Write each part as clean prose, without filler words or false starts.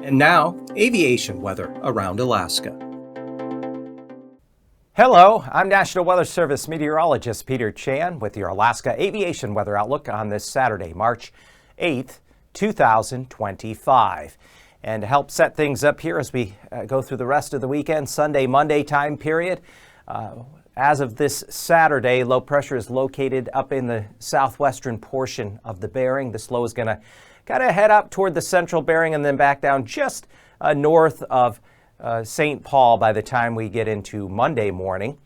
And now, aviation weather around Alaska. Hello, I'm National Weather Service meteorologist Peter Chan with your Alaska aviation weather outlook on this Saturday, March 8th, 2025. And to help set things up here as we go through the rest of the weekend, Sunday, Monday time period. As of this Saturday, low pressure is located up in the southwestern portion of the Bering. This low is going to kind of head up toward the central Bering and then back down just north of St. Paul by the time we get into Monday morning.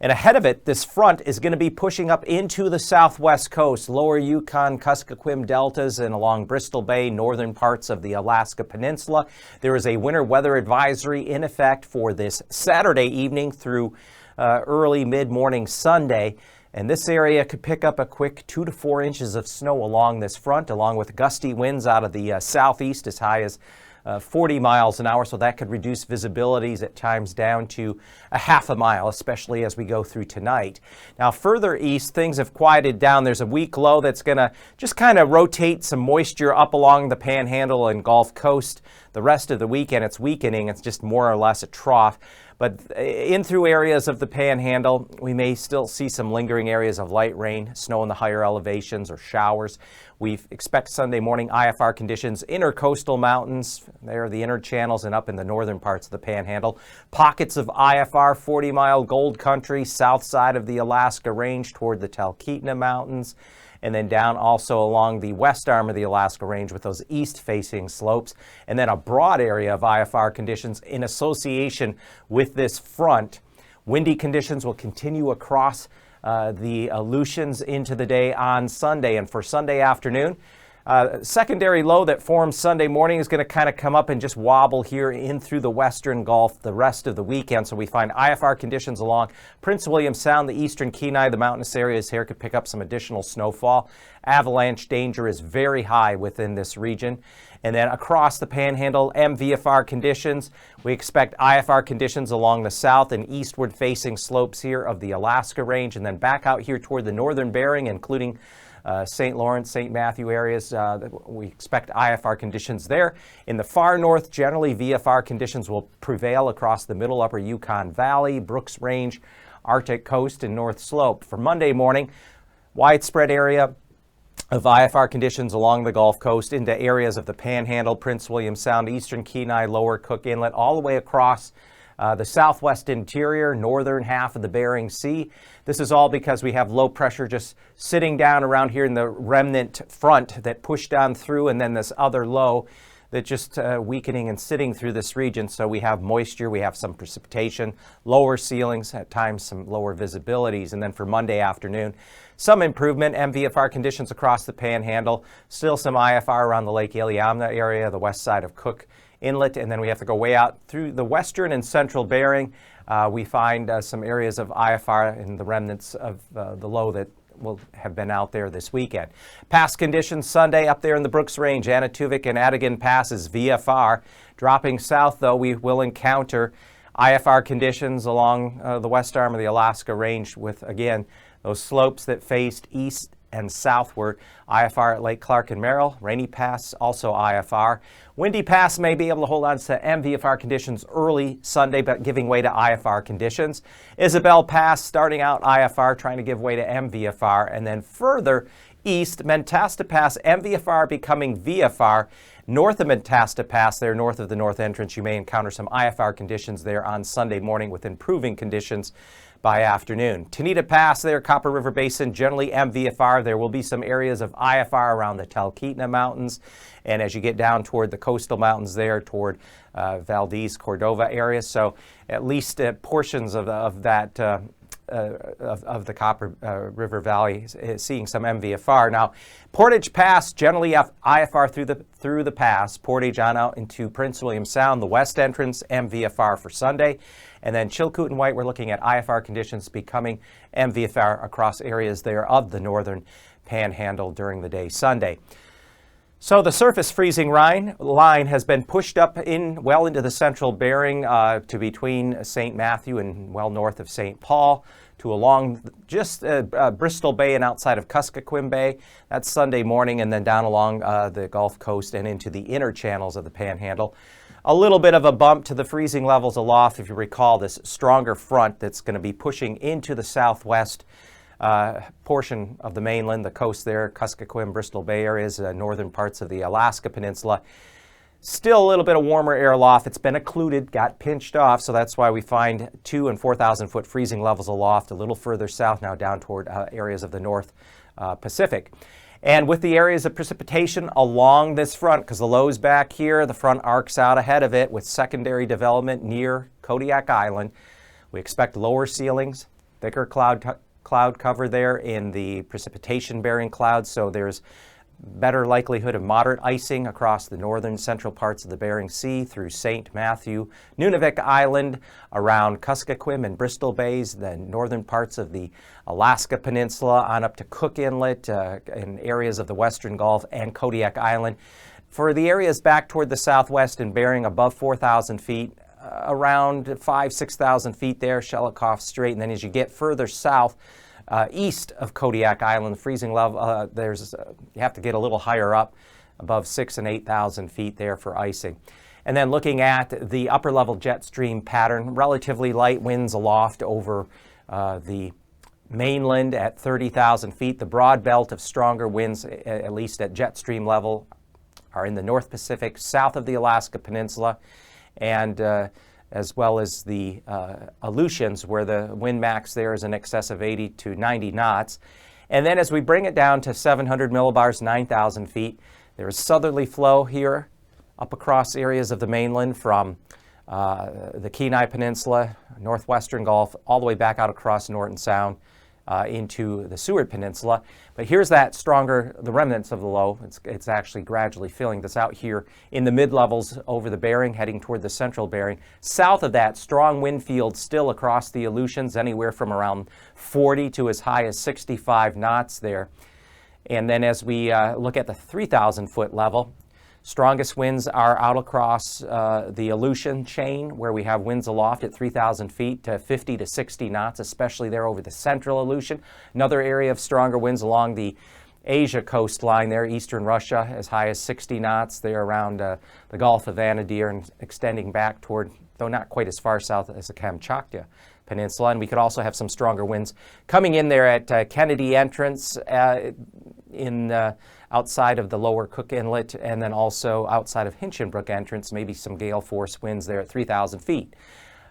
And ahead of it, this front is going to be pushing up into the southwest coast, lower Yukon, Kuskokwim deltas, and along Bristol Bay, northern parts of the Alaska Peninsula. There is a winter weather advisory in effect for this Saturday evening through early mid-morning Sunday. And this area could pick up a quick 2 to 4 inches of snow along this front, along with gusty winds out of the southeast as high as 40 miles an hour, so that could reduce visibilities at times down to a half a mile, especially as we go through tonight. Now, further east, things have quieted down. There's a weak low that's going to just kind of rotate some moisture up along the Panhandle and Gulf Coast. The rest of the weekend, it's weakening. It's just more or less a trough. But in through areas of the Panhandle, we may still see some lingering areas of light rain, snow in the higher elevations, or showers. We expect Sunday morning IFR conditions, intercoastal mountains, there are the inner channels, and up in the northern parts of the Panhandle. Pockets of IFR, 40-mile gold country, south side of the Alaska Range toward the Talkeetna Mountains, and then down also along the west arm of the Alaska Range with those east-facing slopes, and then a broad area of IFR conditions in association with this front. Windy conditions will continue across the Aleutians into the day on Sunday. And for Sunday afternoon, secondary low that forms Sunday morning is going to kind of come up and just wobble here in through the western Gulf the rest of the weekend. So we find IFR conditions along Prince William Sound, the eastern Kenai, the mountainous areas here could pick up some additional snowfall. Avalanche danger is very high within this region. And then across the Panhandle, MVFR conditions. We expect IFR conditions along the south and eastward facing slopes here of the Alaska Range, and then back out here toward the northern Bering, including St. Lawrence, St. Matthew areas. We expect IFR conditions there. In the far north, generally VFR conditions will prevail across the middle upper Yukon Valley, Brooks Range, Arctic Coast, and North Slope. For Monday morning, widespread area of IFR conditions along the Gulf Coast into areas of the Panhandle, Prince William Sound, eastern Kenai, lower Cook Inlet, all the way across the southwest interior, northern half of the Bering Sea. This is all because we have low pressure just sitting down around here in the remnant front that pushed down through, and then this other low that just weakening and sitting through this region. So we have moisture, we have some precipitation, lower ceilings, at times some lower visibilities. And then for Monday afternoon, some improvement, MVFR conditions across the Panhandle, still some IFR around the Lake Iliamna area, the west side of Cook Inlet, and then we have to go way out through the western and central Bering. We find some areas of IFR in the remnants of the low that will have been out there this weekend. Past conditions Sunday up there in the Brooks Range, Anatuvik and Adigan passes VFR. Dropping south, though, we will encounter IFR conditions along the west arm of the Alaska Range with, again, those slopes that faced east and southward. IFR at Lake Clark and Merrill. Rainy Pass, also IFR. Windy Pass may be able to hold on to MVFR conditions early Sunday, but giving way to IFR conditions. Isabel Pass starting out IFR, trying to give way to MVFR. And then further east, Mentasta Pass, MVFR becoming VFR. North of Mentasta Pass, there north of the north entrance, you may encounter some IFR conditions there on Sunday morning with improving conditions by afternoon. Tanita Pass there, Copper River Basin, generally MVFR. There will be some areas of IFR around the Talkeetna Mountains. And as you get down toward the coastal mountains there, toward Valdez, Cordova area. So at least portions of that of the Copper River Valley seeing some MVFR. Now, Portage Pass, generally IFR through the pass. Portage on out into Prince William Sound, the west entrance, MVFR for Sunday. And then Chilkoot and White, we're looking at IFR conditions becoming MVFR across areas there of the northern Panhandle during the day Sunday. So the surface freezing line has been pushed up well into the central Bering to between St. Matthew and well north of St. Paul to along just Bristol Bay and outside of Kuskokwim Bay. That's Sunday morning, and then down along the Gulf Coast and into the inner channels of the Panhandle. A little bit of a bump to the freezing levels aloft, if you recall, this stronger front that's going to be pushing into the southwest portion of the mainland, the coast there, Kuskokwim, Bristol Bay areas, northern parts of the Alaska Peninsula. Still a little bit of warmer air aloft. It's been occluded, got pinched off, so that's why we find 2,000 and 4,000 foot freezing levels aloft, a little further south now down toward areas of the North Pacific. And with the areas of precipitation along this front, because the low's back here, the front arcs out ahead of it with secondary development near Kodiak Island, we expect lower ceilings, thicker cloud cover there in the precipitation-bearing clouds, so there's better likelihood of moderate icing across the northern central parts of the Bering Sea through St. Matthew, Nunavik Island, around Kuskokwim and Bristol Bays, the northern parts of the Alaska Peninsula on up to Cook Inlet, in areas of the Western Gulf and Kodiak Island. For the areas back toward the southwest and Bering above 4,000 feet, around 5,000-6,000 feet there, Shelikof Strait, and then as you get further south, east of Kodiak Island, the freezing level, you have to get a little higher up, above 6,000 and 8,000 feet there for icing. And then looking at the upper level jet stream pattern, relatively light winds aloft over the mainland at 30,000 feet. The broad belt of stronger winds, at least at jet stream level, are in the North Pacific, south of the Alaska Peninsula, and as well as the Aleutians, where the wind max there is in excess of 80 to 90 knots. And then as we bring it down to 700 millibars, 9,000 feet, there is southerly flow here up across areas of the mainland from the Kenai Peninsula, northwestern Gulf, all the way back out across Norton Sound into the Seward Peninsula. But here's that stronger, the remnants of the low. It's actually gradually filling this out here in the mid-levels over the Bering, heading toward the central Bering. South of that, strong wind field still across the Aleutians, anywhere from around 40 to as high as 65 knots there. And then as we look at the 3,000 foot level, strongest winds are out across the Aleutian chain, where we have winds aloft at 3,000 feet to 50 to 60 knots, especially there over the central Aleutian. Another area of stronger winds along the Asia coastline there, eastern Russia, as high as 60 knots there around the Gulf of Anadyr and extending back toward, though not quite as far south as the Kamchatka Peninsula. And we could also have some stronger winds coming in there at Kennedy Entrance outside of the lower Cook Inlet, and then also outside of Hinchinbrook Entrance, maybe some gale force winds there at 3,000 feet.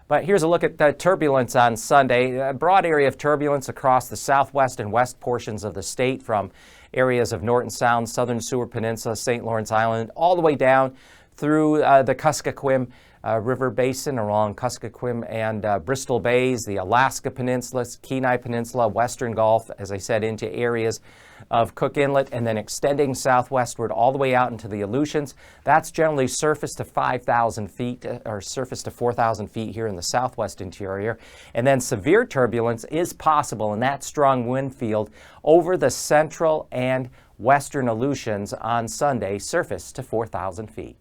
But here's a look at the turbulence on Sunday. A broad area of turbulence across the southwest and west portions of the state, from areas of Norton Sound, southern Seward Peninsula, St. Lawrence Island, all the way down through the Kuskokwim River Basin, along Kuskokwim and Bristol Bays, the Alaska Peninsula, Kenai Peninsula, Western Gulf, as I said, into areas of Cook Inlet, and then extending southwestward all the way out into the Aleutians. That's generally surface to 5,000 feet or surface to 4,000 feet here in the southwest interior. And then severe turbulence is possible in that strong wind field over the central and western Aleutians on Sunday, surface to 4,000 feet.